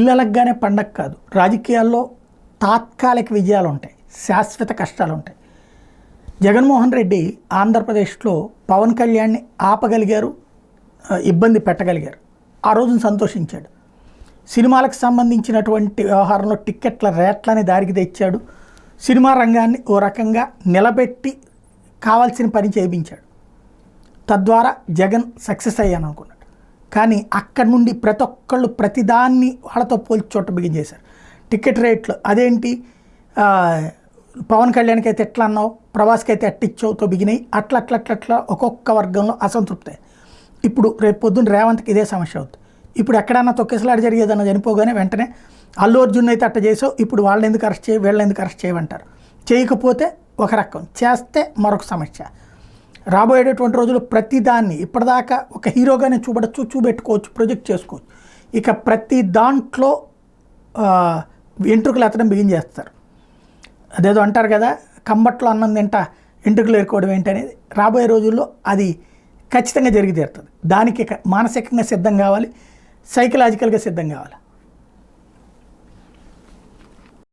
ఇళ్ళలగ్గానే పండగ కాదు. రాజకీయాల్లో తాత్కాలిక విజయాలు ఉంటాయి, శాశ్వత కష్టాలు ఉంటాయి. జగన్మోహన్ రెడ్డి ఆంధ్రప్రదేశ్లో పవన్ కళ్యాణ్ని ఆపగలిగారు, ఇబ్బంది పెట్టగలిగారు. ఆ రోజున సంతోషించాడు. సినిమాలకు సంబంధించినటువంటి వ్యవహారంలో టిక్కెట్ల రేట్లని దారికి తెచ్చాడు. సినిమా రంగాన్ని ఓ రకంగా నిలబెట్టి కావాల్సిన పని చేయించాడు. తద్వారా జగన్ సక్సెస్ అయ్యాను అనుకున్నాడు. కానీ అక్కడి నుండి ప్రతి ఒక్కళ్ళు ప్రతిదాన్ని వాళ్ళతో పోల్చి చోట బిగించేశారు. టికెట్ రేట్లు అదేంటి, పవన్ కళ్యాణ్కి అయితే ఎట్లా అన్నావు, ప్రభాస్కి అయితే ఎట్టిచ్చావుతో బిగినాయి. అట్లా ఒక్కొక్క వర్గంలో అసంతృప్తి. ఇప్పుడు రేపు పొద్దున్న రేవంత్కి ఇదే సమస్య అవుతుంది. ఇప్పుడు ఎక్కడన్నా తొక్కేసలాడి జరిగేదన్నా చనిపోగానే వెంటనే అల్లు అర్జున్ అయితే అట్ట చేసావు, ఇప్పుడు వాళ్ళని ఎందుకు అరెస్ట్ చేయి, వీళ్ళని ఎందుకు అరెస్ట్ చేయమంటారు. చేయకపోతే ఒక రకం, చేస్తే మరొక సమస్య. రాబోయేటటువంటి రోజులు ప్రతిదాన్ని ఇప్పటిదాకా ఒక హీరోగానే చూపెట్టుకోవచ్చు, ప్రొజెక్ట్ చేసుకోవచ్చు. ఇక ప్రతి దాంట్లో వెంట్రుకలు ఎత్తడం బిగించేస్తారు. అదేదో అంటారు కదా, కంబట్లో అన్నం తింట వెంట్రుకలు ఏరుకోవడం ఏంటనేది. రాబోయే రోజుల్లో అది ఖచ్చితంగా జరిగి తీరుతుంది. దానికి మానసికంగా సిద్ధం కావాలి, సైకలాజికల్గా సిద్ధం కావాలి.